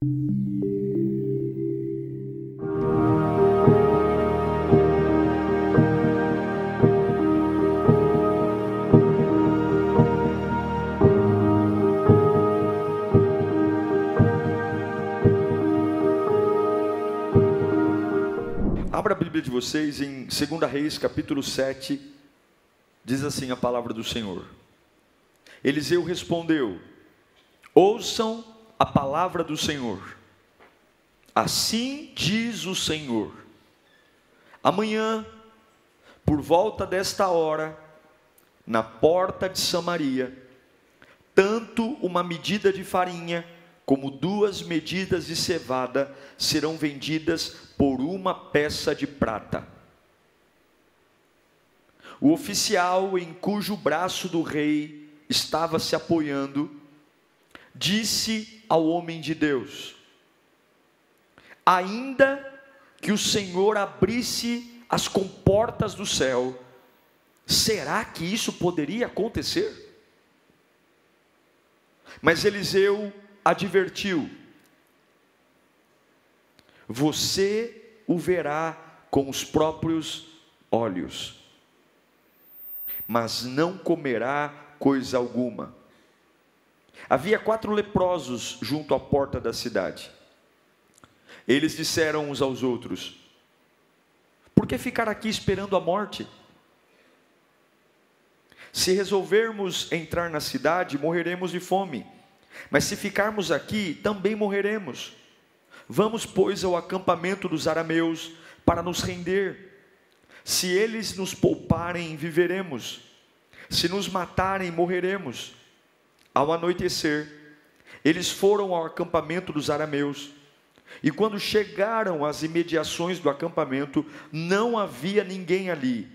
Abra a Bíblia de vocês em 2 Reis, capítulo 7, diz assim a palavra do Senhor. Eliseu respondeu: ouçam a palavra do Senhor. Assim diz o Senhor: amanhã, por volta desta hora, na porta de Samaria, tanto uma medida de farinha como 2 medidas de cevada serão vendidas por 1 peça de prata. O oficial em cujo braço do rei estava se apoiando, disse ao homem de Deus: ainda que o Senhor abrisse as comportas do céu, será que isso poderia acontecer? Mas Eliseu advertiu: você o verá com os próprios olhos, mas não comerá coisa alguma. Havia 4 leprosos junto à porta da cidade. Eles disseram uns aos outros: por que ficar aqui esperando a morte? Se resolvermos entrar na cidade, morreremos de fome, mas se ficarmos aqui, também morreremos. Vamos, pois, ao acampamento dos arameus para nos render. Se eles nos pouparem, viveremos. Se nos matarem, morreremos. Ao anoitecer, eles foram ao acampamento dos arameus. E quando chegaram às imediações do acampamento, não havia ninguém ali,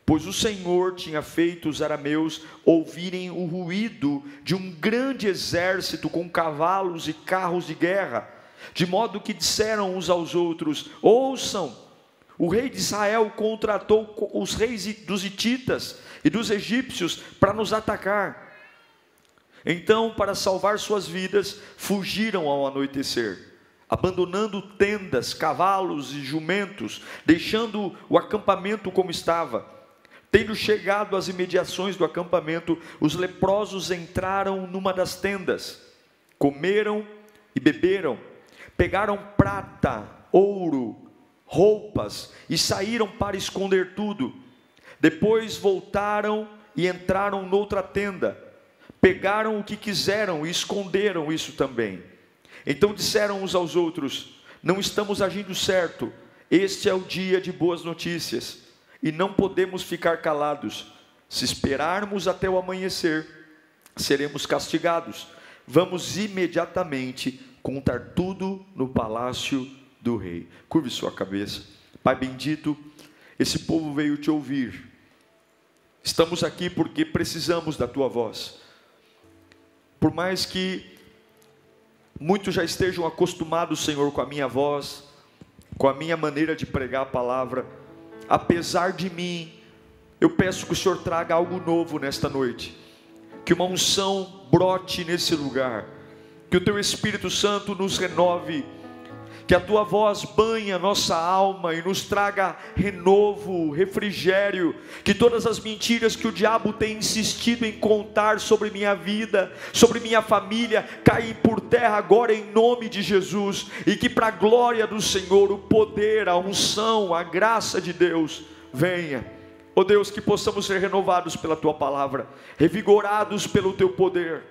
pois o Senhor tinha feito os arameus ouvirem o ruído de um grande exército com cavalos e carros de guerra, de modo que disseram uns aos outros: ouçam, o rei de Israel contratou os reis dos hititas e dos egípcios para nos atacar. Então, para salvar suas vidas, fugiram ao anoitecer, abandonando tendas, cavalos e jumentos, deixando o acampamento como estava. Tendo chegado às imediações do acampamento, os leprosos entraram numa das tendas, comeram e beberam, pegaram prata, ouro, roupas e saíram para esconder tudo. Depois voltaram e entraram noutra tenda, pegaram o que quiseram e esconderam isso também. Então disseram uns aos outros: não estamos agindo certo, este é o dia de boas notícias, e não podemos ficar calados. Se esperarmos até o amanhecer, seremos castigados. Vamos imediatamente contar tudo no palácio do rei. Curve sua cabeça. Pai bendito, esse povo veio te ouvir. Estamos aqui porque precisamos da tua voz. Por mais que muitos já estejam acostumados, Senhor, com a minha voz, com a minha maneira de pregar a palavra, apesar de mim, eu peço que o Senhor traga algo novo nesta noite, que uma unção brote nesse lugar, que o teu Espírito Santo nos renove, que a tua voz banhe a nossa alma e nos traga renovo, refrigério, que todas as mentiras que o diabo tem insistido em contar sobre minha vida, sobre minha família, caem por terra agora em nome de Jesus, e que para a glória do Senhor, o poder, a unção, a graça de Deus venha. Ó Deus, que possamos ser renovados pela tua palavra, revigorados pelo teu poder.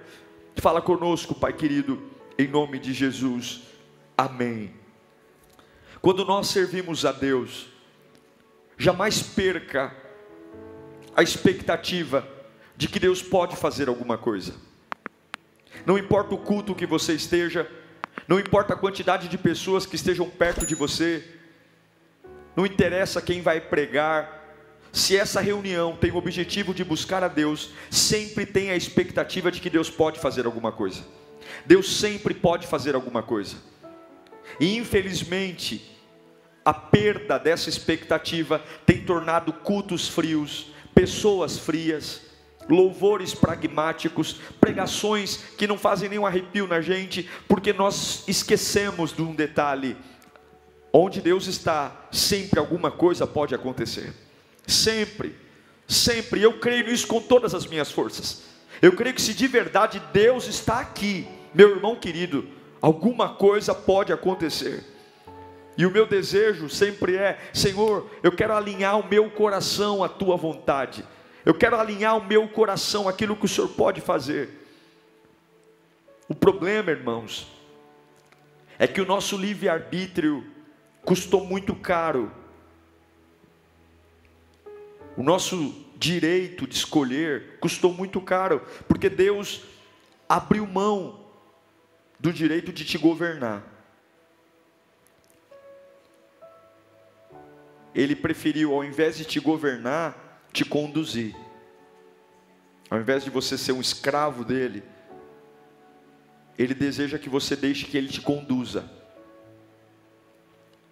Fala conosco, Pai querido, em nome de Jesus, amém. Quando nós servimos a Deus, jamais perca a expectativa de que Deus pode fazer alguma coisa. Não importa o culto que você esteja, não importa a quantidade de pessoas que estejam perto de você, não interessa quem vai pregar, se essa reunião tem o objetivo de buscar a Deus, sempre tem a expectativa de que Deus pode fazer alguma coisa. Deus sempre pode fazer alguma coisa. E infelizmente, a perda dessa expectativa tem tornado cultos frios, pessoas frias, louvores pragmáticos, pregações que não fazem nenhum arrepio na gente, porque nós esquecemos de um detalhe: onde Deus está, sempre alguma coisa pode acontecer, sempre, sempre. Eu creio nisso com todas as minhas forças. Eu creio que se de verdade Deus está aqui, meu irmão querido, alguma coisa pode acontecer. E o meu desejo sempre é: Senhor, eu quero alinhar o meu coração à tua vontade, eu quero alinhar o meu coração àquilo que o Senhor pode fazer. O problema, irmãos, é que o nosso livre-arbítrio custou muito caro. O nosso direito de escolher custou muito caro, porque Deus abriu mão do direito de te governar. Ele preferiu, ao invés de te governar, te conduzir. Ao invés de você ser um escravo dele, ele deseja que você deixe que ele te conduza.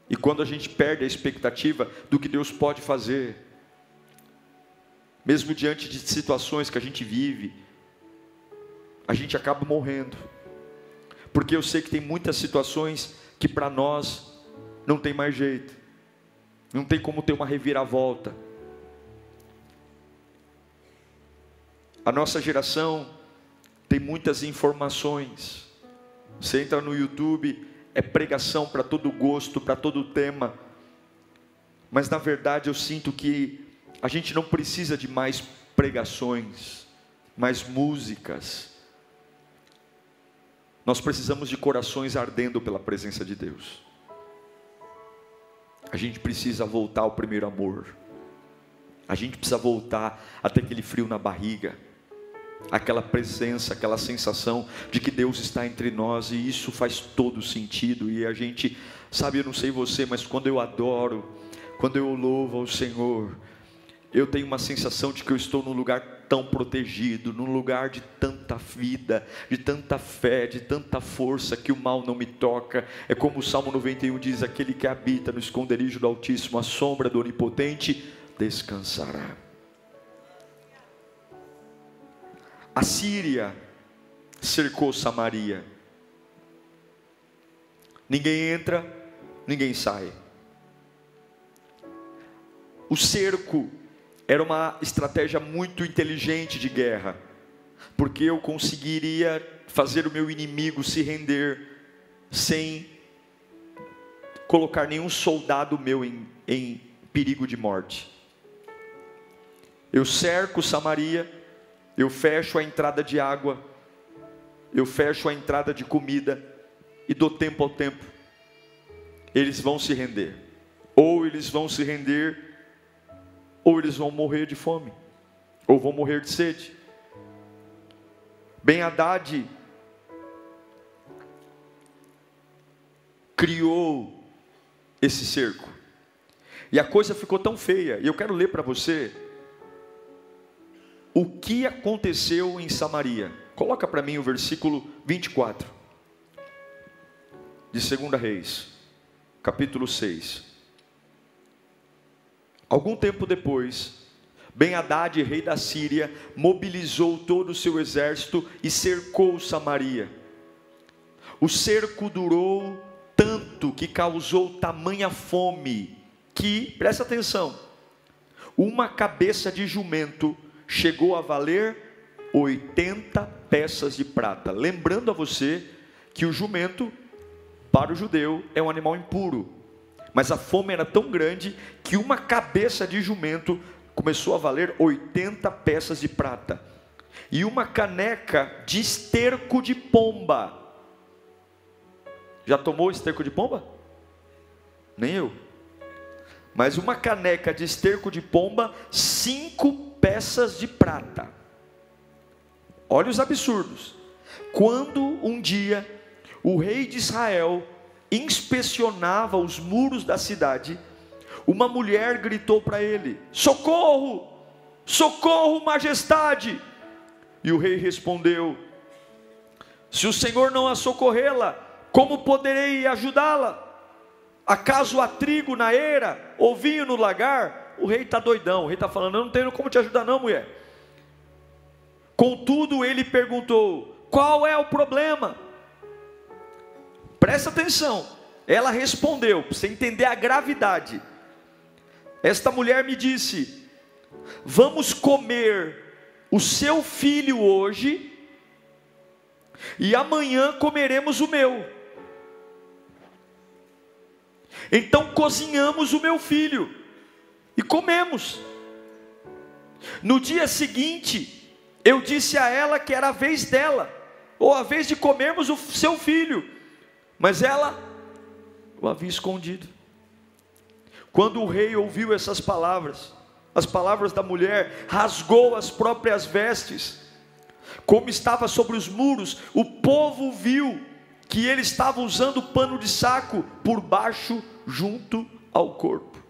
E quando a gente perde a expectativa do que Deus pode fazer, mesmo diante de situações que a gente vive, a gente acaba morrendo. Porque eu sei que tem muitas situações que para nós não tem mais jeito, não tem como ter uma reviravolta. A nossa geração tem muitas informações. Você entra no YouTube, é pregação para todo gosto, para todo tema. Mas na verdade eu sinto que a gente não precisa de mais pregações, mais músicas. Nós precisamos de corações ardendo pela presença de Deus. A gente precisa voltar ao primeiro amor. A gente precisa voltar a ter aquele frio na barriga, aquela presença, aquela sensação de que Deus está entre nós, e isso faz todo sentido. E a gente, sabe, eu não sei você, mas quando eu adoro, quando eu louvo ao Senhor, eu tenho uma sensação de que eu estou num lugar tão protegido, num lugar de tanta vida, de tanta fé, de tanta força, que o mal não me toca. É como o Salmo 91 diz: aquele que habita no esconderijo do Altíssimo, à sombra do Onipotente, descansará. A Síria cercou Samaria. Ninguém entra, ninguém sai. O cerco era uma estratégia muito inteligente de guerra, porque eu conseguiria fazer o meu inimigo se render sem colocar nenhum soldado meu em perigo de morte. Eu cerco Samaria, eu fecho a entrada de água, eu fecho a entrada de comida, e dou tempo ao tempo. Eles vão se render, ou eles vão se render, ou eles vão morrer de fome, ou vão morrer de sede. Ben-Hadad criou esse cerco, e a coisa ficou tão feia. E eu quero ler para você o que aconteceu em Samaria. Coloca para mim o versículo 24 de 2 Reis, capítulo 6. Algum tempo depois, Ben-Hadad, rei da Síria, mobilizou todo o seu exército e cercou Samaria. O cerco durou tanto que causou tamanha fome que, presta atenção, uma cabeça de jumento chegou a valer 80 peças de prata. Lembrando a você que o jumento, para o judeu, é um animal impuro. Mas a fome era tão grande que uma cabeça de jumento começou a valer 80 peças de prata. E uma caneca de esterco de pomba. Já tomou esterco de pomba? Nem eu. Mas uma caneca de esterco de pomba, 5 peças de prata. Olha os absurdos. Quando um dia o rei de Israel inspecionava os muros da cidade, uma mulher gritou para ele: socorro, socorro, majestade. E o rei respondeu: se o Senhor não a socorrê-la, como poderei ajudá-la? Acaso há trigo na eira, ou vinho no lagar? O rei está doidão, o rei está falando: eu não tenho como te ajudar não, mulher. Contudo, ele perguntou: qual é o problema? Presta atenção. Ela respondeu, para você entender a gravidade. Esta mulher me disse: vamos comer o seu filho hoje, e amanhã comeremos o meu. Então cozinhamos o meu filho e comemos. No dia seguinte, eu disse a ela que era a vez dela, ou a vez de comermos o seu filho, mas ela o havia escondido. Quando o rei ouviu essas palavras, as palavras da mulher, rasgou as próprias vestes. Como estava sobre os muros, o povo viu que ele estava usando pano de saco por baixo, junto ao corpo.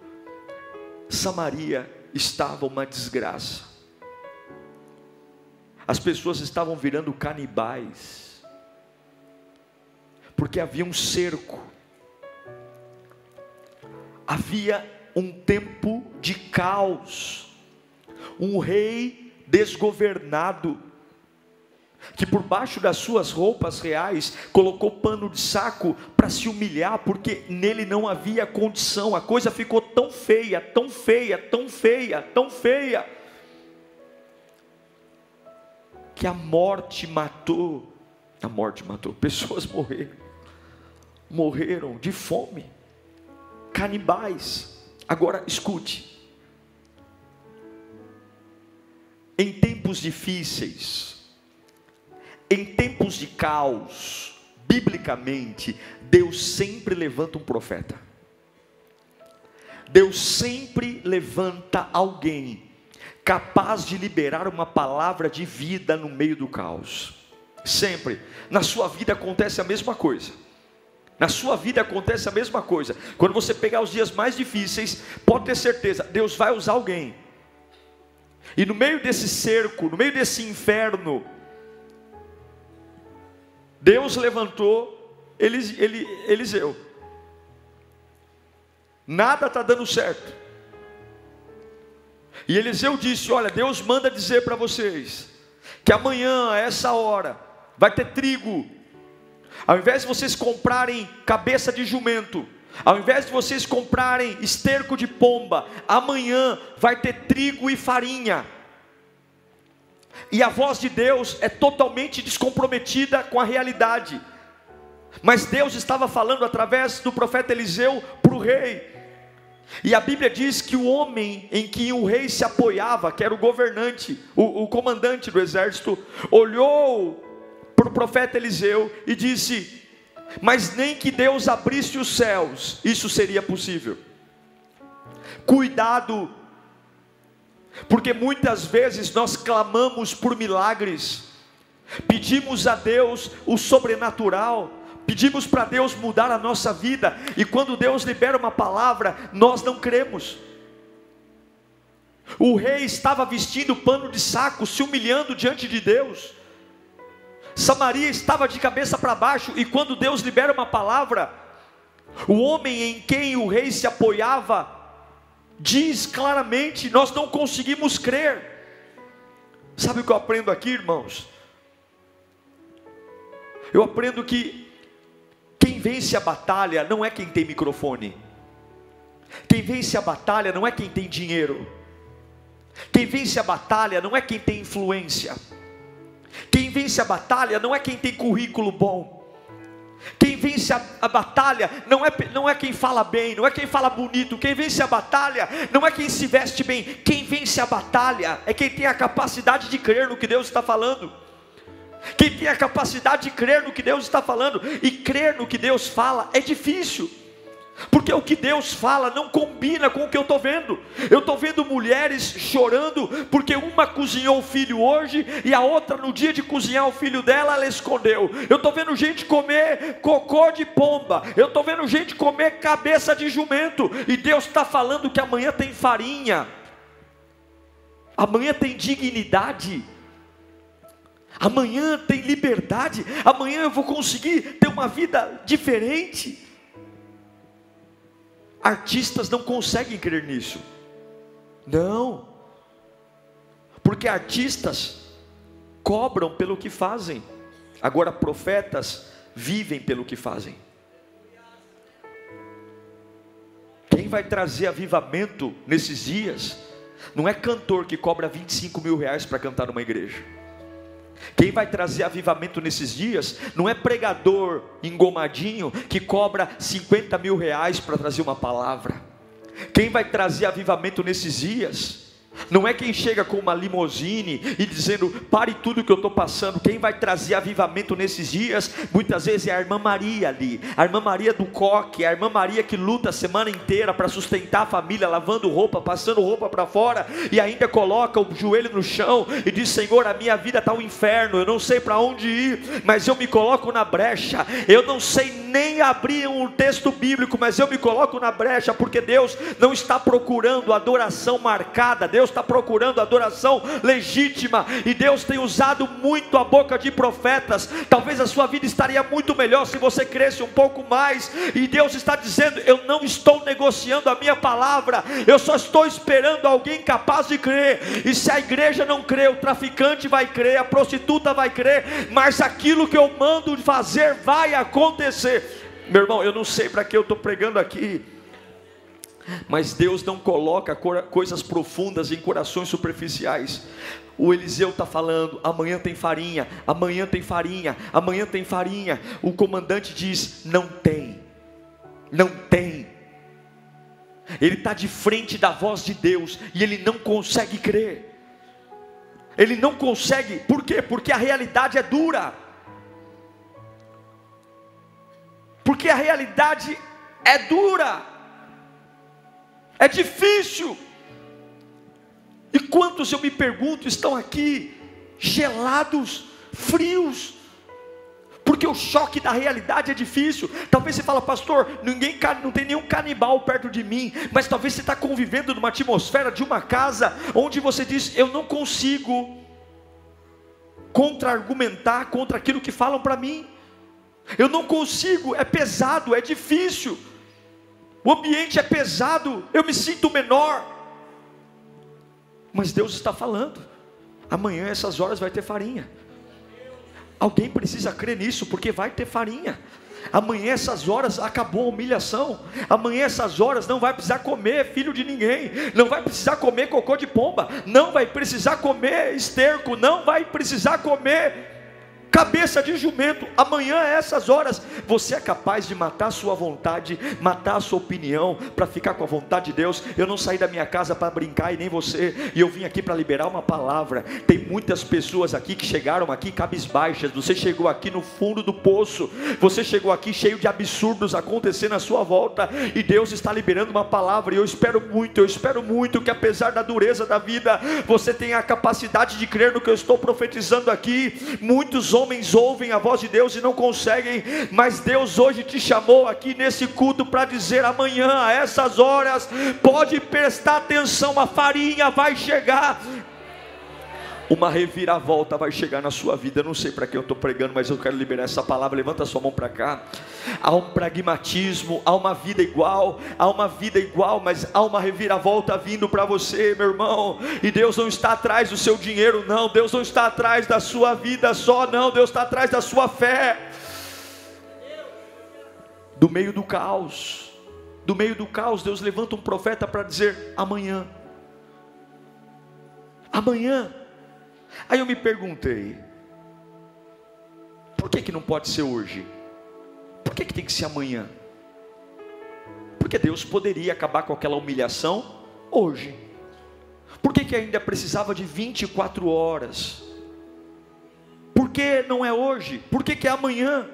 Samaria estava uma desgraça. As pessoas estavam virando canibais, porque havia um cerco, havia um tempo de caos, um rei desgovernado, que por baixo das suas roupas reais, colocou pano de saco para se humilhar, porque nele não havia condição. A coisa ficou tão feia, tão feia, tão feia, tão feia, que a morte matou, pessoas morreram de fome, canibais. Agora escute, em tempos difíceis, em tempos de caos, biblicamente, Deus sempre levanta um profeta. Deus sempre levanta alguém capaz de liberar uma palavra de vida no meio do caos. Sempre. Na sua vida acontece a mesma coisa. Na sua vida acontece a mesma coisa. Quando você pegar os dias mais difíceis, pode ter certeza, Deus vai usar alguém. E no meio desse cerco, no meio desse inferno, Deus levantou Eliseu. Nada está dando certo. E Eliseu disse: olha, Deus manda dizer para vocês, que amanhã, a essa hora, vai ter trigo. Ao invés de vocês comprarem cabeça de jumento, ao invés de vocês comprarem esterco de pomba, amanhã vai ter trigo e farinha. E a voz de Deus é totalmente descomprometida com a realidade. Mas Deus estava falando através do profeta Eliseu para o rei. E a Bíblia diz que o homem em que o rei se apoiava, que era o governante, o comandante do exército, olhou para o profeta Eliseu e disse: mas nem que Deus abrisse os céus, isso seria possível. Cuidado, porque muitas vezes nós clamamos por milagres, pedimos a Deus o sobrenatural, pedimos para Deus mudar a nossa vida, e quando Deus libera uma palavra, nós não cremos. O rei estava vestindo pano de saco, se humilhando diante de Deus. Samaria estava de cabeça para baixo, e quando Deus libera uma palavra, o homem em quem o rei se apoiava diz claramente: nós não conseguimos crer. Sabe o que eu aprendo aqui, irmãos? Eu aprendo que quem vence a batalha não é quem tem microfone. Quem vence a batalha não é quem tem dinheiro. Quem vence a batalha não é quem tem influência. Quem vence a batalha não é quem tem currículo bom. Quem vence a batalha não é quem fala bem, não é quem fala bonito. Quem vence a batalha não é quem se veste bem. Quem vence a batalha é quem tem a capacidade de crer no que Deus está falando. Quem tem a capacidade de crer no que Deus está falando. E crer no que Deus fala é difícil, porque o que Deus fala não combina com o que eu estou vendo. Eu estou vendo mulheres chorando, porque uma cozinhou o filho hoje, e a outra no dia de cozinhar o filho dela, ela escondeu. Eu estou vendo gente comer cocô de pomba. Eu estou vendo gente comer cabeça de jumento. E Deus está falando que amanhã tem farinha, amanhã tem dignidade, amanhã tem liberdade, amanhã eu vou conseguir ter uma vida diferente. Artistas não conseguem crer nisso. Não. Porque artistas cobram pelo que fazem. Agora, profetas vivem pelo que fazem. Quem vai trazer avivamento nesses dias não é cantor que cobra 25 mil reais para cantar numa igreja. Quem vai trazer avivamento nesses dias não é pregador engomadinho que cobra 50 mil reais para trazer uma palavra. Quem vai trazer avivamento nesses dias não é quem chega com uma limusine e dizendo, pare tudo que eu estou passando. Quem vai trazer avivamento nesses dias, muitas vezes é a irmã Maria ali, a irmã Maria do coque, a irmã Maria que luta a semana inteira para sustentar a família, lavando roupa, passando roupa para fora, e ainda coloca o joelho no chão e diz, Senhor, a minha vida está um inferno, eu não sei para onde ir, mas eu me coloco na brecha. Eu não sei nem abrir um texto bíblico, mas eu me coloco na brecha, porque Deus não está procurando adoração marcada, Deus está procurando adoração legítima, e Deus tem usado muito a boca de profetas. Talvez a sua vida estaria muito melhor se você cresce um pouco mais, e Deus está dizendo, eu não estou negociando a minha palavra, eu só estou esperando alguém capaz de crer. E se a igreja não crê, o traficante vai crer, a prostituta vai crer, mas aquilo que eu mando fazer vai acontecer. Meu irmão, eu não sei para que eu estou pregando aqui, mas Deus não coloca coisas profundas em corações superficiais. O Eliseu está falando, amanhã tem farinha, amanhã tem farinha, amanhã tem farinha. O comandante diz, não tem, não tem. Ele está de frente da voz de Deus e ele não consegue crer. Ele não consegue, por quê? Porque a realidade é dura. Porque a realidade é dura. É difícil. E quantos, eu me pergunto, estão aqui gelados, frios, porque o choque da realidade é difícil. Talvez você fala, pastor, não tem nenhum canibal perto de mim, mas talvez você está convivendo numa atmosfera de uma casa, onde você diz, eu não consigo contra-argumentar contra aquilo que falam para mim, eu não consigo, é pesado, é difícil, o ambiente é pesado, eu me sinto menor. Mas Deus está falando, amanhã essas horas vai ter farinha. Alguém precisa crer nisso, porque vai ter farinha. Amanhã essas horas acabou a humilhação. Amanhã essas horas não vai precisar comer filho de ninguém, não vai precisar comer cocô de pomba, não vai precisar comer esterco, não vai precisar comer cabeça de jumento. Amanhã, a essas horas, você é capaz de matar a sua vontade, matar a sua opinião, para ficar com a vontade de Deus. Eu não saí da minha casa para brincar, e nem você, e eu vim aqui para liberar uma palavra. Tem muitas pessoas aqui que chegaram aqui cabisbaixas. Você chegou aqui no fundo do poço, você chegou aqui cheio de absurdos acontecendo à sua volta, e Deus está liberando uma palavra. E eu espero muito que apesar da dureza da vida, você tenha a capacidade de crer no que eu estou profetizando aqui. Muitos homens ouvem a voz de Deus e não conseguem, mas Deus hoje te chamou aqui nesse culto para dizer, amanhã a essas horas, pode prestar atenção, a farinha vai chegar, uma reviravolta vai chegar na sua vida. Eu não sei para que eu estou pregando, mas eu quero liberar essa palavra. Levanta a sua mão para cá. Há um pragmatismo, há uma vida igual, mas há uma reviravolta vindo para você, meu irmão. E Deus não está atrás do seu dinheiro, não. Deus não está atrás da sua vida só, não. Deus está atrás da sua fé. Do meio do caos, Deus levanta um profeta para dizer, amanhã. Aí eu me perguntei, por que não pode ser hoje? Por que tem que ser amanhã? Porque Deus poderia acabar com aquela humilhação hoje. Por que ainda precisava de 24 horas? Por que não é hoje? Por que é amanhã?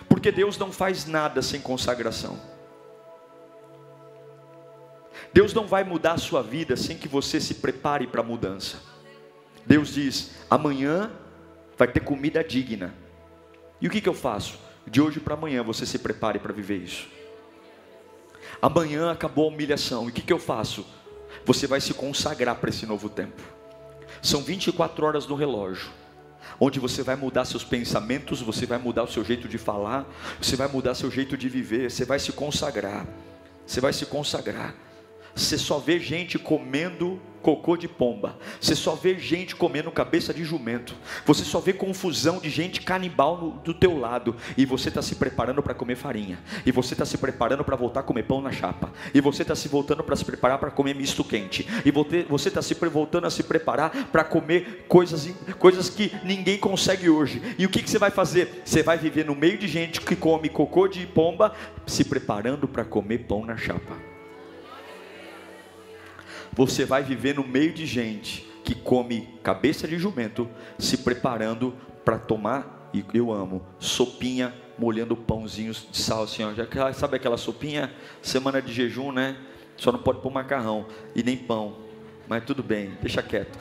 Porque Deus não faz nada sem consagração. Deus não vai mudar a sua vida sem que você se prepare para a mudança. Deus diz, amanhã vai ter comida digna. E o que eu faço? De hoje para amanhã você se prepare para viver isso. Amanhã acabou a humilhação. E o que eu faço? Você vai se consagrar para esse novo tempo. São 24 horas no relógio, onde você vai mudar seus pensamentos, você vai mudar o seu jeito de falar, você vai mudar seu jeito de viver, você vai se consagrar. Você vai se consagrar. você só vê gente comendo cocô de pomba, você só vê gente comendo cabeça de jumento, você só vê confusão de gente canibal do teu lado, e você está se preparando para comer farinha, e você está se preparando para voltar a comer pão na chapa, e você está se voltando para se preparar para comer misto quente, e você está voltando a se preparar para comer coisas que ninguém consegue hoje. E o que você vai fazer? Você vai viver no meio de gente que come cocô de pomba, se preparando para comer pão na chapa. Você vai viver no meio de gente que come cabeça de jumento, se preparando para tomar, e eu amo, sopinha, molhando pãozinhos de sal assim, ó. Já sabe aquela sopinha, semana de jejum, né? Só não pode pôr macarrão e nem pão, mas tudo bem, deixa quieto.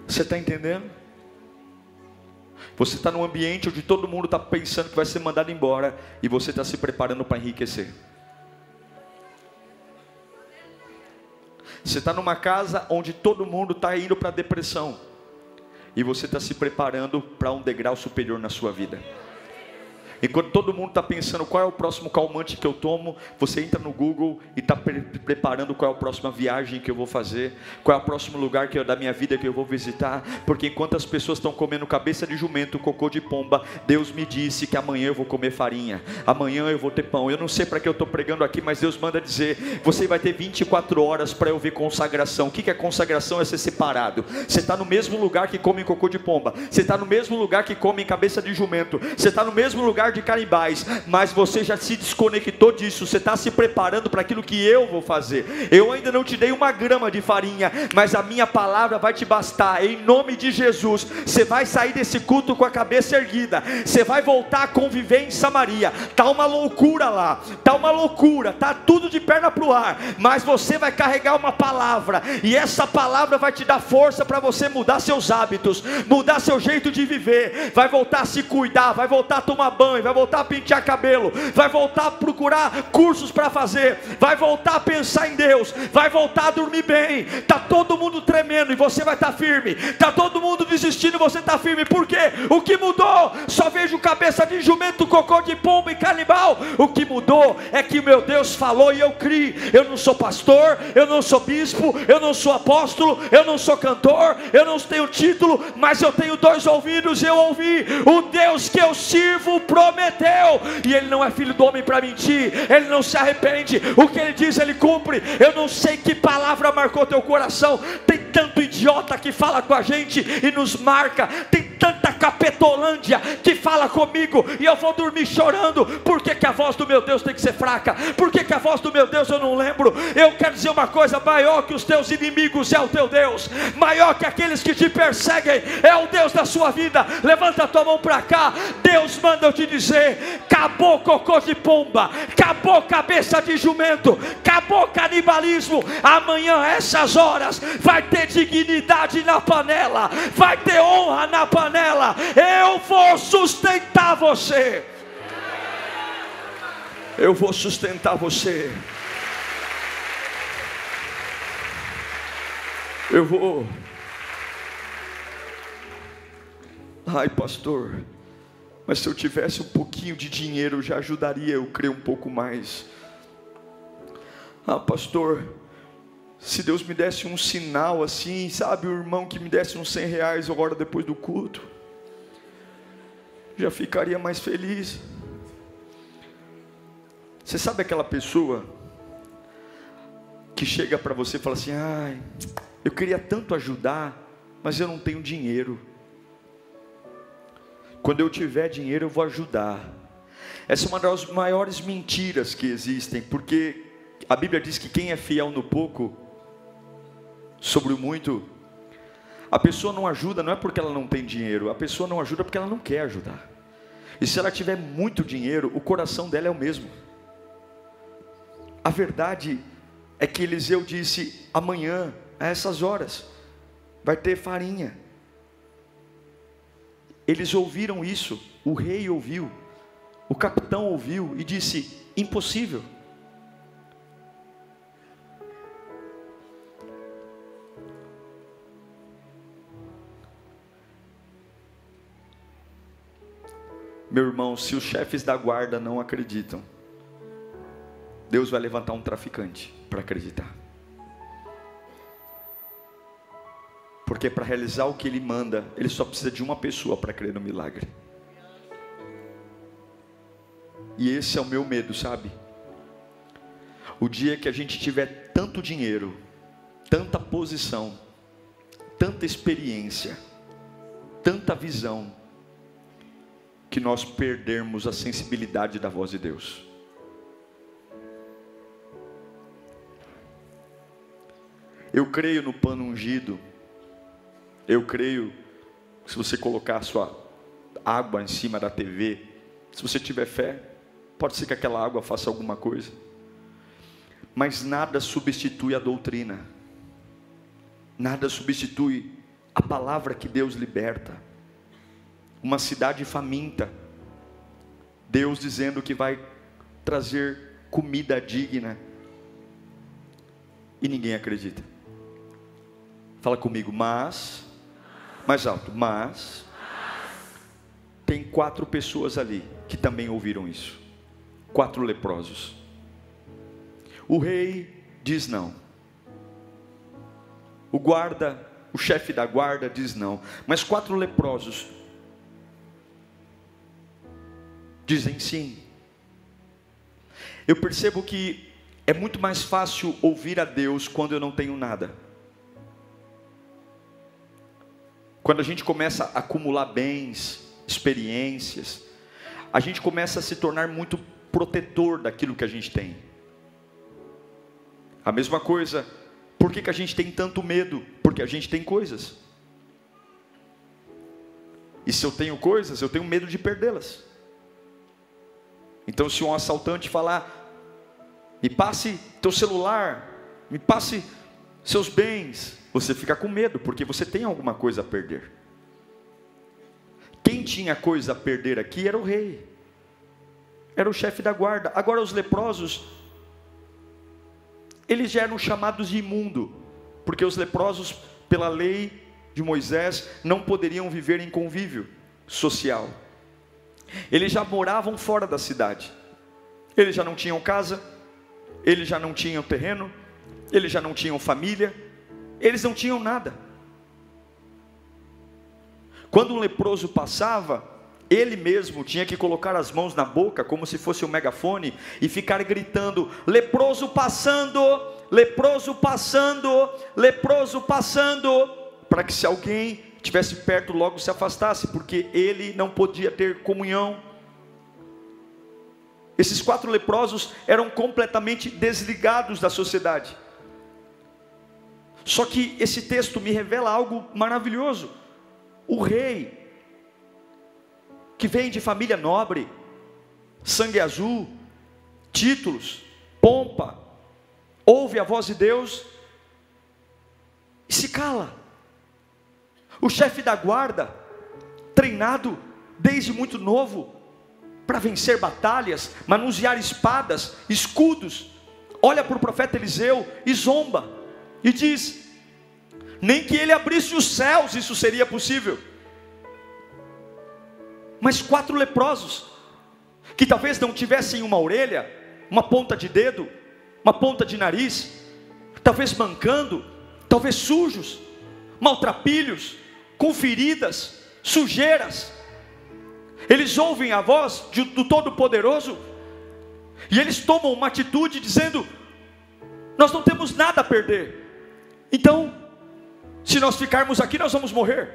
Você está entendendo? Você está num ambiente onde todo mundo está pensando que vai ser mandado embora, e você está se preparando para enriquecer. Você está numa casa onde todo mundo está indo para a depressão, e você está se preparando para um degrau superior na sua vida. Enquanto todo mundo está pensando qual é o próximo calmante que eu tomo, você entra no Google e está preparando qual é a próxima viagem que eu vou fazer, qual é o próximo lugar da minha vida que eu vou visitar. Porque enquanto as pessoas estão comendo cabeça de jumento, cocô de pomba, Deus me disse que amanhã eu vou comer farinha, amanhã eu vou ter pão. Eu não sei para que eu estou pregando aqui, mas Deus manda dizer: você vai ter 24 horas para eu ver consagração. O que é consagração? É ser separado. Você está no mesmo lugar que come cocô de pomba, você está no mesmo lugar que come cabeça de jumento, você está no mesmo lugar de canibais, mas você já se desconectou disso. Você está se preparando para aquilo que eu vou fazer. Eu ainda não te dei uma grama de farinha, mas a minha palavra vai te bastar. Em nome de Jesus, você vai sair desse culto com a cabeça erguida, você vai voltar a conviver em Samaria. Está uma loucura lá, está uma loucura, está tudo de perna para o ar, mas você vai carregar uma palavra, e essa palavra vai te dar força para você mudar seus hábitos, mudar seu jeito de viver. Vai voltar a se cuidar, vai voltar a tomar banho, vai voltar a pentear cabelo, vai voltar a procurar cursos para fazer, vai voltar a pensar em Deus, vai voltar a dormir bem. Está todo mundo tremendo e você vai estar firme, está todo mundo desistindo e você está firme. Por quê? O que mudou? Só vejo cabeça de jumento, cocô de pombo e canibal. O que mudou é que meu Deus falou e eu criei. Eu não sou pastor, eu não sou bispo, eu não sou apóstolo, eu não sou cantor, eu não tenho título, mas eu tenho 2 ouvidos e eu ouvi. O Deus que eu sirvo prometeu, e Ele não é filho do homem para mentir, Ele não se arrepende. O que Ele diz Ele cumpre. Eu não sei que palavra marcou teu coração. Tem tanto idiota que fala com a gente e nos marca, tem tanta capetolândia que fala comigo e eu vou dormir chorando. Por que a voz do meu Deus tem que ser fraca? Por que a voz do meu Deus eu não lembro? Eu quero dizer uma coisa: maior que os teus inimigos é o teu Deus, maior que aqueles que te perseguem é o Deus da sua vida. Levanta a tua mão para cá. Deus manda eu te dizer: acabou cocô de pomba, acabou cabeça de jumento, acabou canibalismo. Amanhã, essas horas, vai ter dignidade na panela, vai ter honra na panela. Eu vou sustentar você, eu vou sustentar você, eu vou. Ai, pastor, mas se eu tivesse um pouquinho de dinheiro já ajudaria eu crer um pouco mais. Ah, pastor, se Deus me desse um sinal assim, sabe, o irmão que me desse uns R$100 agora depois do culto, já ficaria mais feliz. Você sabe aquela pessoa que chega para você e fala assim: ai, eu queria tanto ajudar, mas eu não tenho dinheiro. Quando eu tiver dinheiro eu vou ajudar. Essa é uma das maiores mentiras que existem, porque a Bíblia diz que quem é fiel no pouco, sobre o muito, a pessoa não ajuda, não é porque ela não tem dinheiro, a pessoa não ajuda porque ela não quer ajudar. E se ela tiver muito dinheiro, o coração dela é o mesmo. A verdade é que Eliseu disse: amanhã, a essas horas, vai ter farinha. Eles ouviram isso, o rei ouviu, o capitão ouviu e disse: impossível. Meu irmão, se os chefes da guarda não acreditam, Deus vai levantar um traficante para acreditar. Porque para realizar o que Ele manda, Ele só precisa de uma pessoa para crer no milagre. E esse é o meu medo, sabe? O dia que a gente tiver tanto dinheiro, tanta posição, tanta experiência, tanta visão, que nós perdermos a sensibilidade da voz de Deus. Eu creio no pano ungido. Eu creio, se você colocar a sua água em cima da TV, se você tiver fé, pode ser que aquela água faça alguma coisa. Mas nada substitui a doutrina. Nada substitui a palavra que Deus liberta. Uma cidade faminta, Deus dizendo que vai trazer comida digna, e ninguém acredita. Fala comigo, mais alto, mas tem 4 pessoas ali que também ouviram isso. 4 leprosos. O rei diz não. O chefe da guarda diz não. Mas 4 leprosos dizem sim. Eu percebo que é muito mais fácil ouvir a Deus quando eu não tenho nada. Quando a gente começa a acumular bens, experiências, a gente começa a se tornar muito protetor daquilo que a gente tem. A mesma coisa, por que a gente tem tanto medo? Porque a gente tem coisas. E se eu tenho coisas, eu tenho medo de perdê-las. Então se um assaltante falar, me passe teu celular, me passe seus bens, você fica com medo, porque você tem alguma coisa a perder. Quem tinha coisa a perder aqui era o rei, era o chefe da guarda. Agora os leprosos, eles já eram chamados de imundo, porque os leprosos, pela lei de Moisés, não poderiam viver em convívio social. Eles já moravam fora da cidade, eles já não tinham casa, eles já não tinham terreno, eles já não tinham família, eles não tinham nada. Quando um leproso passava, ele mesmo tinha que colocar as mãos na boca, como se fosse um megafone, e ficar gritando, leproso passando, leproso passando, leproso passando, para que se alguém estivesse perto logo se afastasse, porque ele não podia ter comunhão. Esses 4 leprosos eram completamente desligados da sociedade. Só que esse texto me revela algo maravilhoso. O rei, que vem de família nobre, sangue azul, títulos, pompa, ouve a voz de Deus e se cala. O chefe da guarda, treinado desde muito novo para vencer batalhas, manusear espadas, escudos, olha para o profeta Eliseu e zomba, e diz, nem que ele abrisse os céus isso seria possível. Mas 4 leprosos, que talvez não tivessem uma orelha, uma ponta de dedo, uma ponta de nariz, talvez mancando, talvez sujos, maltrapilhos, com feridas, sujeiras, eles ouvem a voz do Todo-Poderoso, e eles tomam uma atitude dizendo, nós não temos nada a perder, então, se nós ficarmos aqui nós vamos morrer,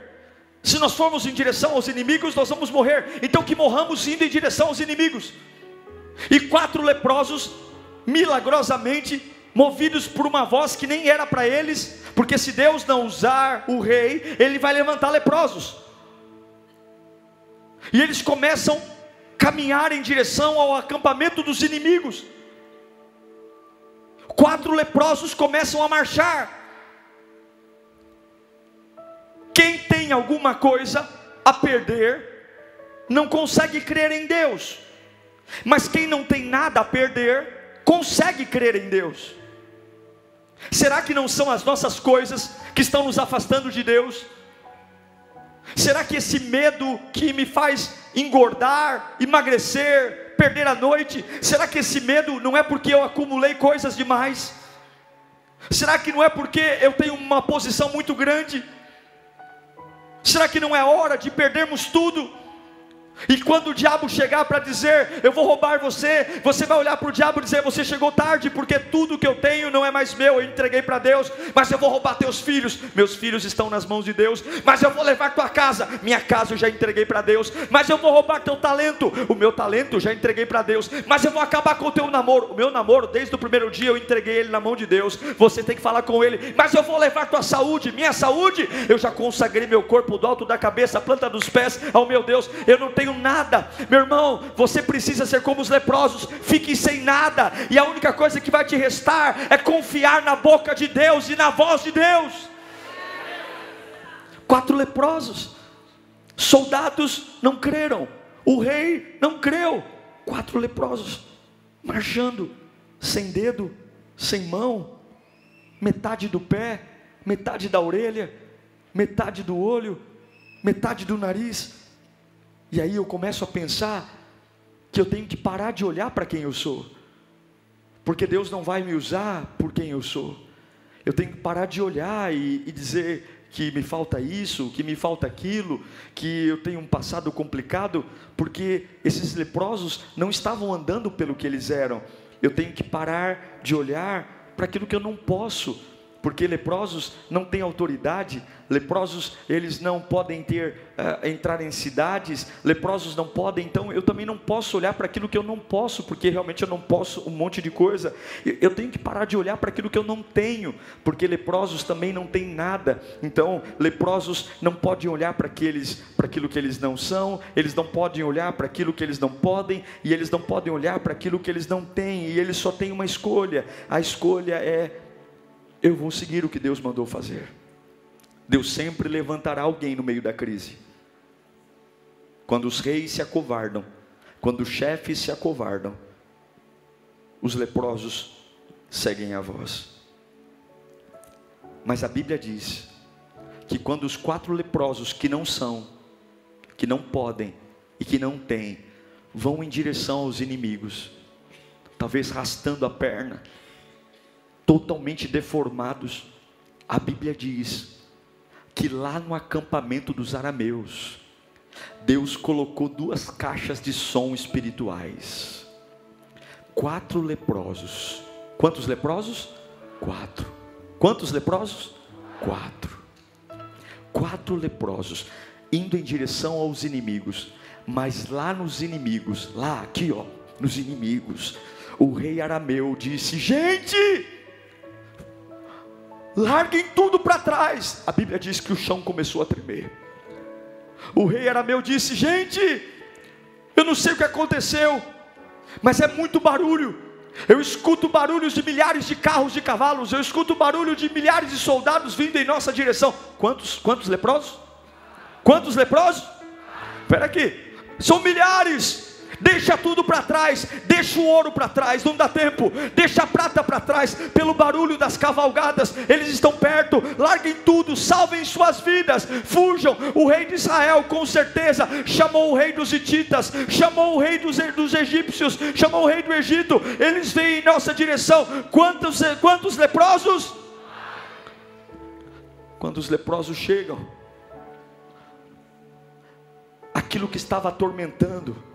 se nós formos em direção aos inimigos nós vamos morrer, então que morramos indo em direção aos inimigos. E 4 leprosos, milagrosamente, movidos por uma voz que nem era para eles, porque se Deus não usar o rei, ele vai levantar leprosos, e eles começam a caminhar em direção ao acampamento dos inimigos. 4 leprosos começam a marchar. Quem tem alguma coisa a perder, não consegue crer em Deus. Mas quem não tem nada a perder, consegue crer em Deus. Será que não são as nossas coisas que estão nos afastando de Deus? Será que esse medo que me faz engordar, emagrecer, perder a noite? Será que esse medo não é porque eu acumulei coisas demais? Será que não é porque eu tenho uma posição muito grande? Será que não é hora de perdermos tudo? E quando o diabo chegar para dizer, eu vou roubar você, você vai olhar para o diabo e dizer, você chegou tarde, porque tudo que eu tenho não é mais meu, eu entreguei para Deus. Mas eu vou roubar teus filhos, meus filhos estão nas mãos de Deus. Mas eu vou levar tua casa, minha casa eu já entreguei para Deus. Mas eu vou roubar teu talento, o meu talento eu já entreguei para Deus. Mas eu vou acabar com o teu namoro, o meu namoro desde o primeiro dia eu entreguei ele na mão de Deus. Você tem que falar com ele. Mas eu vou levar tua saúde, minha saúde eu já consagrei meu corpo do alto da cabeça, a planta dos pés ao meu Deus. Eu não tenho nada, meu irmão, você precisa ser como os leprosos, fique sem nada, e a única coisa que vai te restar é confiar na boca de Deus e na voz de Deus. 4 leprosos, soldados não creram, o rei não creu, 4 leprosos, marchando, sem dedo, sem mão, metade do pé, metade da orelha, metade do olho, metade do nariz. E aí eu começo a pensar que eu tenho que parar de olhar para quem eu sou, porque Deus não vai me usar por quem eu sou. Eu tenho que parar de olhar e dizer que me falta isso, que me falta aquilo, que eu tenho um passado complicado, porque esses leprosos não estavam andando pelo que eles eram. Eu tenho que parar de olhar para aquilo que eu não posso, porque leprosos não têm autoridade, leprosos eles não podem entrar em cidades, leprosos não podem, então eu também não posso olhar para aquilo que eu não posso, porque realmente eu não posso um monte de coisa. Eu tenho que parar de olhar para aquilo que eu não tenho, porque leprosos também não têm nada. Então leprosos não podem olhar para aquilo que eles não são, eles não podem olhar para aquilo que eles não podem, e eles não podem olhar para aquilo que eles não têm, e eles só têm uma escolha. A escolha é: eu vou seguir o que Deus mandou fazer. Deus sempre levantará alguém no meio da crise. Quando os reis se acovardam, quando os chefes se acovardam, os leprosos seguem a voz. Mas a Bíblia diz que quando os 4 leprosos que não são, que não podem e que não têm, vão em direção aos inimigos, talvez arrastando a perna, totalmente deformados, a Bíblia diz que lá no acampamento dos arameus, Deus colocou 2 caixas de som espirituais. 4 leprosos. Quantos leprosos? 4. Quantos leprosos? 4. 4 leprosos indo em direção aos inimigos. Mas lá nos inimigos, lá aqui ó, nos inimigos, o rei arameu disse: gente, larguem tudo para trás. A Bíblia diz que o chão começou a tremer. O rei arameu disse: gente, eu não sei o que aconteceu, mas é muito barulho. Eu escuto barulhos de milhares de carros de cavalos, eu escuto barulho de milhares de soldados vindo em nossa direção. Quantos leprosos? Quantos leprosos? Espera aqui, são milhares. Deixa tudo para trás, deixa o ouro para trás, não dá tempo, deixa a prata para trás, pelo barulho das cavalgadas, eles estão perto, larguem tudo, salvem suas vidas, fujam. O rei de Israel com certeza chamou o rei dos hititas, chamou o rei dos egípcios, chamou o rei do Egito, eles vêm em nossa direção. Quantos leprosos? Quando os leprosos chegam, aquilo que estava atormentando,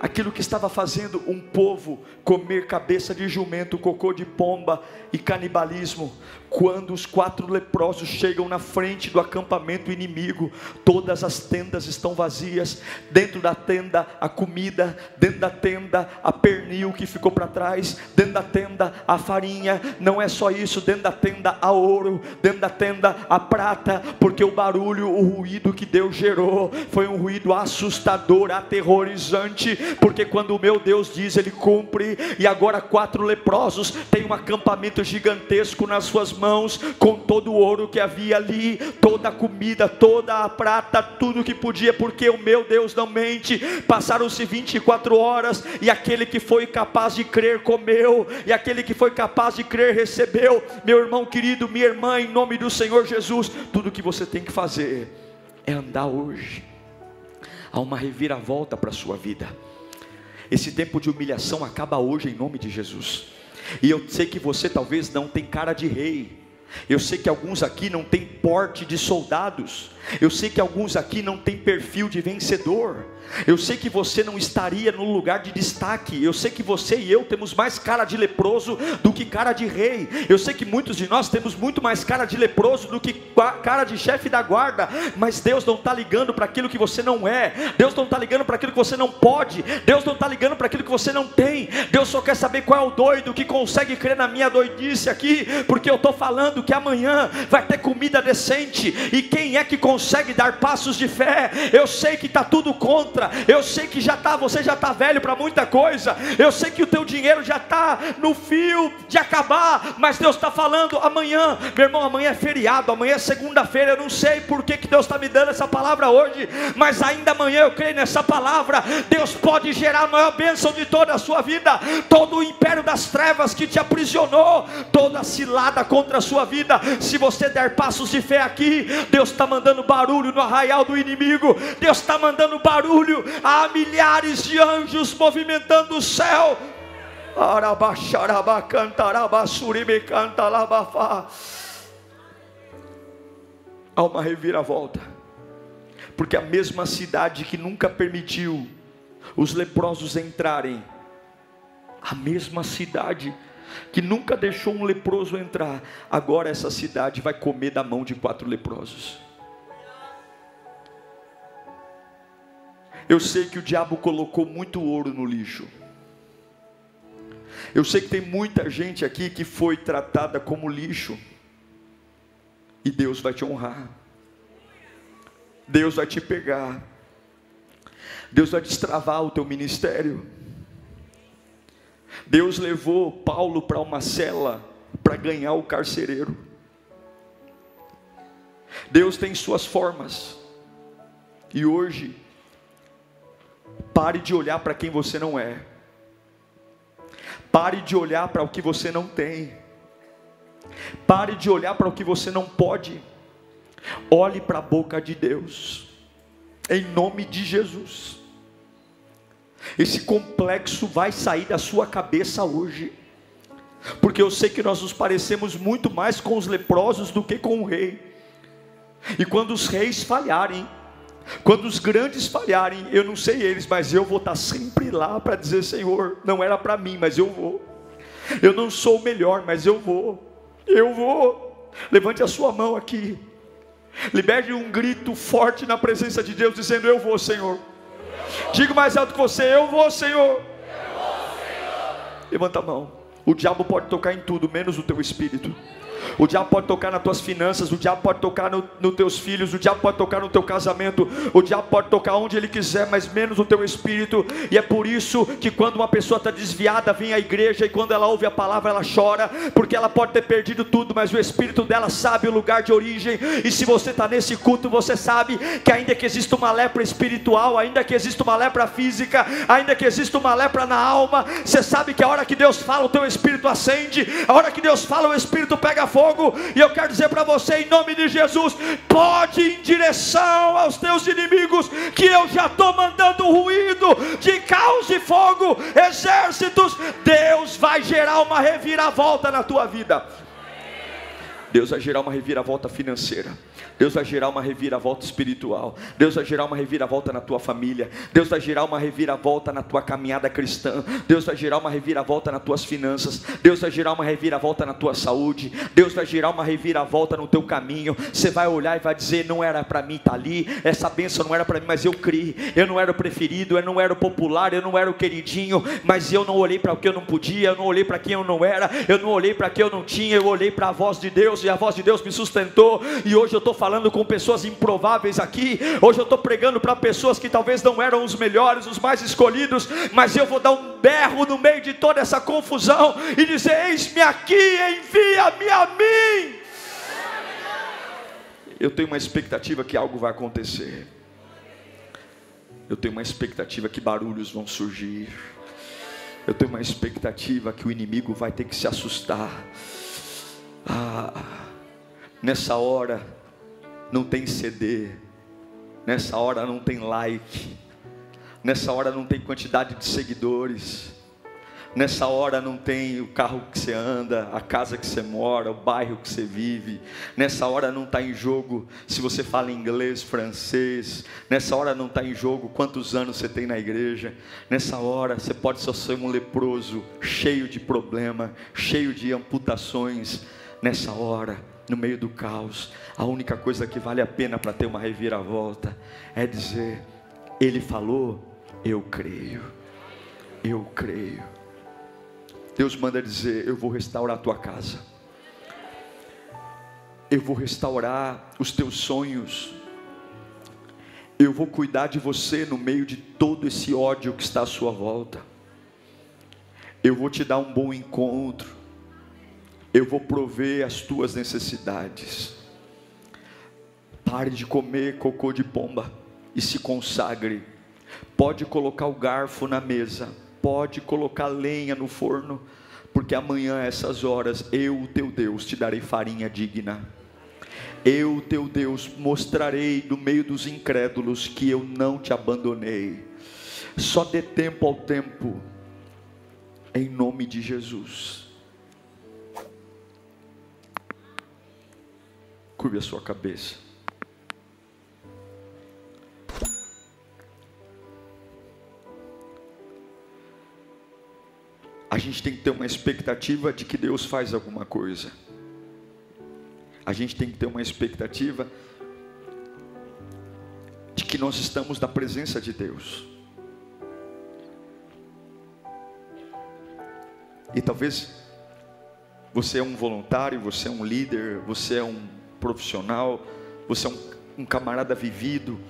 aquilo que estava fazendo um povo comer cabeça de jumento, cocô de pomba e canibalismo, quando os 4 leprosos chegam na frente do acampamento inimigo, todas as tendas estão vazias, dentro da tenda a comida, dentro da tenda a pernil que ficou para trás, dentro da tenda a farinha, não é só isso, dentro da tenda a ouro, dentro da tenda a prata, porque o barulho, o ruído que Deus gerou, foi um ruído assustador, aterrorizante, porque quando o meu Deus diz, Ele cumpre. E agora 4 leprosos têm um acampamento gigantesco nas suas mãos, com todo o ouro que havia ali, toda a comida, toda a prata, tudo que podia, porque o meu Deus não mente. Passaram-se 24 horas, e aquele que foi capaz de crer comeu, e aquele que foi capaz de crer recebeu. Meu irmão querido, minha irmã, em nome do Senhor Jesus, tudo que você tem que fazer é andar hoje. Há uma reviravolta para a sua vida. Esse tempo de humilhação acaba hoje em nome de Jesus. E eu sei que você talvez não tem cara de rei. Eu sei que alguns aqui não têm porte de soldados. Eu sei que alguns aqui não têm perfil de vencedor. Eu sei que você não estaria no lugar de destaque. Eu sei que você e eu temos mais cara de leproso do que cara de rei. Eu sei que muitos de nós temos muito mais cara de leproso do que cara de chefe da guarda. Mas Deus não está ligando para aquilo que você não é. Deus não está ligando para aquilo que você não pode. Deus não está ligando para aquilo que você não tem. Deus só quer saber qual é o doido que consegue crer na minha doidice aqui, porque eu estou falando que amanhã vai ter comida decente. E quem é que consegue dar passos de fé? Eu sei que está tudo contra. Eu sei que você já está velho para muita coisa. Eu sei que o teu dinheiro já está no fio de acabar. Mas Deus está falando amanhã, meu irmão, amanhã é feriado, amanhã é segunda-feira. Eu não sei por que Deus está me dando essa palavra hoje, mas ainda amanhã eu creio nessa palavra. Deus pode gerar a maior bênção de toda a sua vida. Todo o império das trevas que te aprisionou, toda a cilada contra a sua vida, se você der passos de fé aqui, Deus está mandando barulho no arraial do inimigo. Deus está mandando barulho. Há milhares de anjos movimentando o céu. Há uma reviravolta, porque a mesma cidade que nunca permitiu os leprosos entrarem, a mesma cidade que nunca deixou um leproso entrar, agora essa cidade vai comer da mão de 4 leprosos. Eu sei que o diabo colocou muito ouro no lixo. Eu sei que tem muita gente aqui que foi tratada como lixo. E Deus vai te honrar. Deus vai te pegar. Deus vai destravar o teu ministério. Deus levou Paulo para uma cela para ganhar o carcereiro. Deus tem suas formas. E hoje, pare de olhar para quem você não é. Pare de olhar para o que você não tem. Pare de olhar para o que você não pode. Olhe para a boca de Deus, em nome de Jesus. Esse complexo vai sair da sua cabeça hoje, porque eu sei que nós nos parecemos muito mais com os leprosos do que com o rei. E quando os reis falharem, quando os grandes falharem, eu não sei eles, mas eu vou estar sempre lá para dizer: Senhor, não era para mim, mas eu vou. Eu não sou o melhor, mas eu vou. Eu vou. Levante a sua mão aqui. Liberte um grito forte na presença de Deus, dizendo: eu vou, Senhor. Diga mais alto que você: eu vou, Senhor. Levanta a mão. O diabo pode tocar em tudo, menos o teu espírito. O diabo pode tocar nas tuas finanças, o diabo pode tocar nos teus filhos, o diabo pode tocar no teu casamento, o diabo pode tocar onde ele quiser, mas menos no teu espírito. E é por isso que quando uma pessoa está desviada, vem à igreja, e quando ela ouve a palavra, ela chora, porque ela pode ter perdido tudo, mas o espírito dela sabe o lugar de origem. E se você está nesse culto, você sabe que ainda que exista uma lepra espiritual, ainda que exista uma lepra física, ainda que exista uma lepra na alma, você sabe que a hora que Deus fala, o teu espírito acende, a hora que Deus fala, o espírito pega fogo. E eu quero dizer para você, em nome de Jesus, pode ir em direção aos teus inimigos, que eu já estou mandando ruído de caos e fogo, exércitos. Deus vai gerar uma reviravolta na tua vida. Deus vai gerar uma reviravolta financeira. Deus vai gerar uma reviravolta espiritual. Deus vai gerar uma reviravolta na tua família. Deus vai gerar uma reviravolta na tua caminhada cristã. Deus vai gerar uma reviravolta nas tuas finanças. Deus vai gerar uma reviravolta na tua saúde. Deus vai gerar uma reviravolta no teu caminho. Você vai olhar e vai dizer: não era para mim estar ali, essa bênção não era para mim, mas eu criei. Eu não era o preferido, eu não era o popular, eu não era o queridinho, mas eu não olhei para o que eu não podia, eu não olhei para quem eu não era, eu não olhei para quem eu não tinha, eu olhei para a voz de Deus, e a voz de Deus me sustentou. E hoje eu estou falando com pessoas improváveis aqui. Hoje eu estou pregando para pessoas que talvez não eram os melhores, os mais escolhidos, mas eu vou dar um berro no meio de toda essa confusão e dizer: eis-me aqui, envia-me a mim. Eu tenho uma expectativa que algo vai acontecer. Eu tenho uma expectativa que barulhos vão surgir. Eu tenho uma expectativa que o inimigo vai ter que se assustar. Nessa hora não tem CD, nessa hora não tem like, Nessa hora não tem quantidade de seguidores. Nessa hora não tem o carro que você anda, a casa que você mora, o bairro que você vive. Nessa hora não está em jogo se você fala inglês, francês. Nessa hora não está em jogo quantos anos você tem na igreja. Nessa hora você pode só ser um leproso, cheio de problema, cheio de amputações. Nessa hora, no meio do caos, a única coisa que vale a pena para ter uma reviravolta é dizer: Ele falou, eu creio. Eu creio. Deus manda dizer: eu vou restaurar a tua casa, eu vou restaurar os teus sonhos, eu vou cuidar de você no meio de todo esse ódio que está à sua volta, eu vou te dar um bom encontro, eu vou prover as tuas necessidades. Pare de comer cocô de pomba e se consagre. Pode colocar o garfo na mesa, pode colocar lenha no forno, porque amanhã a essas horas eu, o teu Deus, te darei farinha digna. Eu, o teu Deus, mostrarei no meio dos incrédulos que eu não te abandonei. Só dê tempo ao tempo, em nome de Jesus. Curve a sua cabeça. A gente tem que ter uma expectativa de que Deus faz alguma coisa. A gente tem que ter uma expectativa de que nós estamos na presença de Deus. E talvez você é um voluntário, você é um líder, você é um profissional, você é um camarada vivido,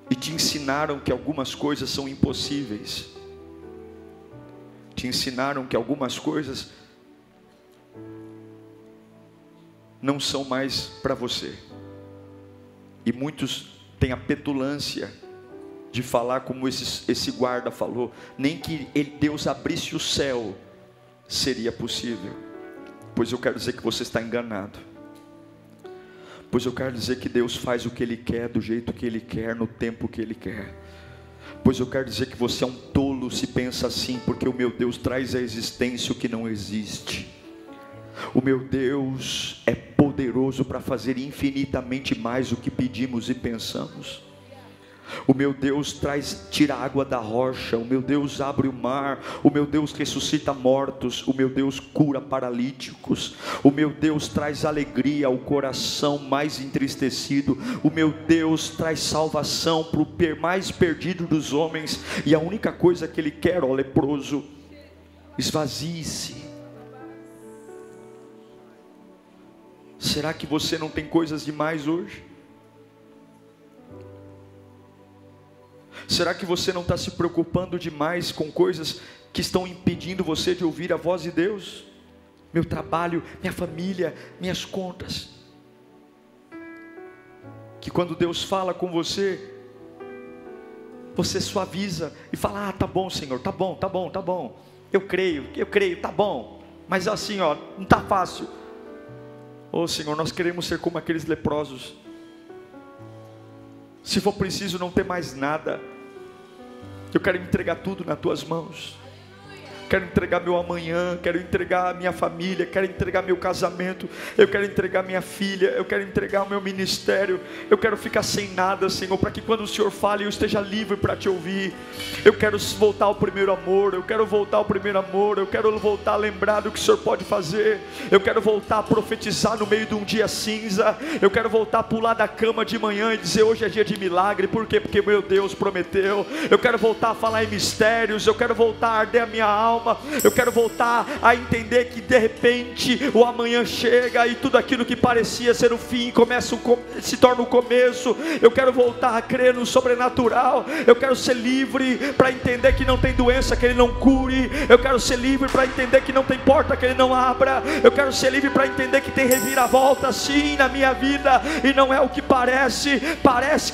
e te ensinaram que algumas coisas são impossíveis. Te ensinaram que algumas coisas não são mais para você. E muitos têm a petulância de falar como esse guarda falou: nem que Deus abrisse o céu seria possível. Pois eu quero dizer que você está enganado. Pois eu quero dizer que Deus faz o que Ele quer, do jeito que Ele quer, no tempo que Ele quer. Pois eu quero dizer que você é um tolo se pensa assim, porque o meu Deus traz à existência o que não existe. O meu Deus é poderoso para fazer infinitamente mais do que pedimos e pensamos. O meu Deus tira água da rocha, o meu Deus abre o mar, o meu Deus ressuscita mortos, o meu Deus cura paralíticos, o meu Deus traz alegria ao coração mais entristecido, o meu Deus traz salvação para o mais perdido dos homens. E a única coisa que Ele quer, ó leproso, esvazie-se. Será que você não tem coisas demais hoje? Será que você não está se preocupando demais com coisas que estão impedindo você de ouvir a voz de Deus? Meu trabalho, minha família, minhas contas. Que quando Deus fala com você, você suaviza e fala: ah, tá bom, Senhor, tá bom, tá bom, tá bom. Eu creio, tá bom. Mas assim, ó, não está fácil. Oh Senhor, nós queremos ser como aqueles leprosos. Se for preciso não ter mais nada, eu quero entregar tudo nas tuas mãos. Quero entregar meu amanhã, quero entregar a minha família, quero entregar meu casamento, eu quero entregar minha filha, eu quero entregar o meu ministério, eu quero ficar sem nada, Senhor, para que quando o Senhor fale eu esteja livre para te ouvir. Eu quero voltar ao primeiro amor, eu quero voltar ao primeiro amor, eu quero voltar a lembrar do que o Senhor pode fazer, eu quero voltar a profetizar no meio de um dia cinza, eu quero voltar a pular da cama de manhã e dizer: hoje é dia de milagre. Por quê? Porque meu Deus prometeu. Eu quero voltar a falar em mistérios, eu quero voltar a arder a minha alma. Eu quero voltar a entender que de repente o amanhã chega e tudo aquilo que parecia ser o fim se torna o começo. Eu quero voltar a crer no sobrenatural. Eu quero ser livre para entender que não tem doença que Ele não cure. Eu quero ser livre para entender que não tem porta que Ele não abra. Eu quero ser livre para entender que tem reviravolta sim na minha vida, e não é o que parece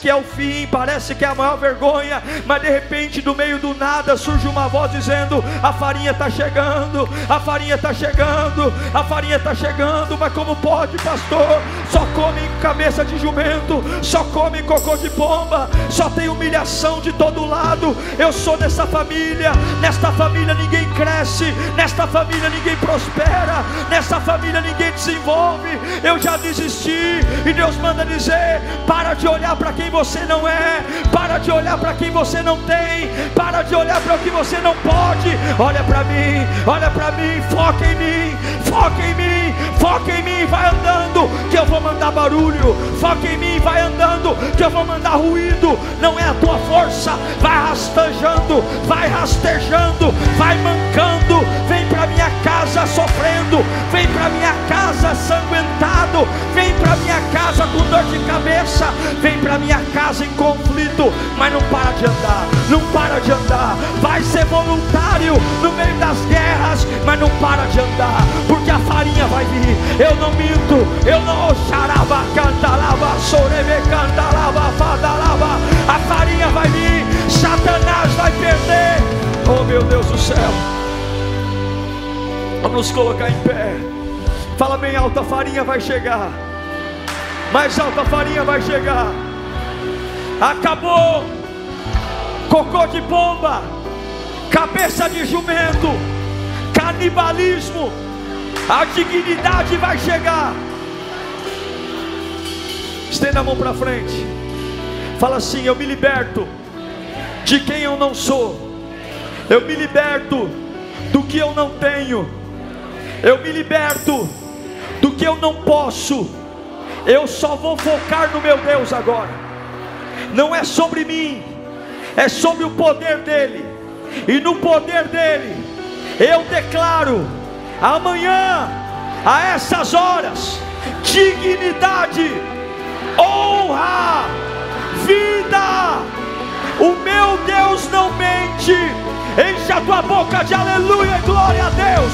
que é o fim, parece que é a maior vergonha, mas de repente do meio do nada surge uma voz dizendo: a farinha está chegando, a farinha está chegando, a farinha está chegando. Mas como pode, pastor? Só come cabeça de jumento, só come cocô de pomba, só tem humilhação de todo lado. Eu sou dessa família, nesta família ninguém cresce, nesta família ninguém prospera, nessa família ninguém desenvolve. Eu já desisti, e Deus manda dizer: para de olhar para quem você não é, para de olhar para quem você não tem, para de olhar para o que você não pode. Olha para mim, foca em mim, foca em mim, foca em mim. Vai andando que eu vou mandar barulho, foca em mim, vai andando que eu vou mandar ruído. Não é a tua força, vai rastejando, vai rastejando, vai mancando. Vem para minha casa sofrendo, vem para minha casa sanguentado, vem para minha casa com dor de cabeça, vem para minha casa em conflito, mas não para de andar, não para de andar. Vai ser voluntário no meio das guerras, mas não para de andar, porque a farinha vai vir. Eu não minto, eu não xaraba, cantalava, sorebe, cantalava, fadalava. A farinha vai vir, Satanás vai perder. Oh meu Deus do céu, vamos nos colocar em pé. Fala bem alto: a farinha vai chegar. Mais alto: a farinha vai chegar. Acabou cocô de pomba, cabeça de jumento, canibalismo. A dignidade vai chegar. Estenda a mão para frente. Fala assim: eu me liberto de quem eu não sou, eu me liberto do que eu não tenho, eu me liberto do que eu não posso. Eu só vou focar no meu Deus agora. Não é sobre mim, é sobre o poder dele. E no poder dele eu declaro: amanhã, a essas horas, dignidade, honra, vida. O meu Deus não mente. Enche a tua boca de aleluia e glória a Deus.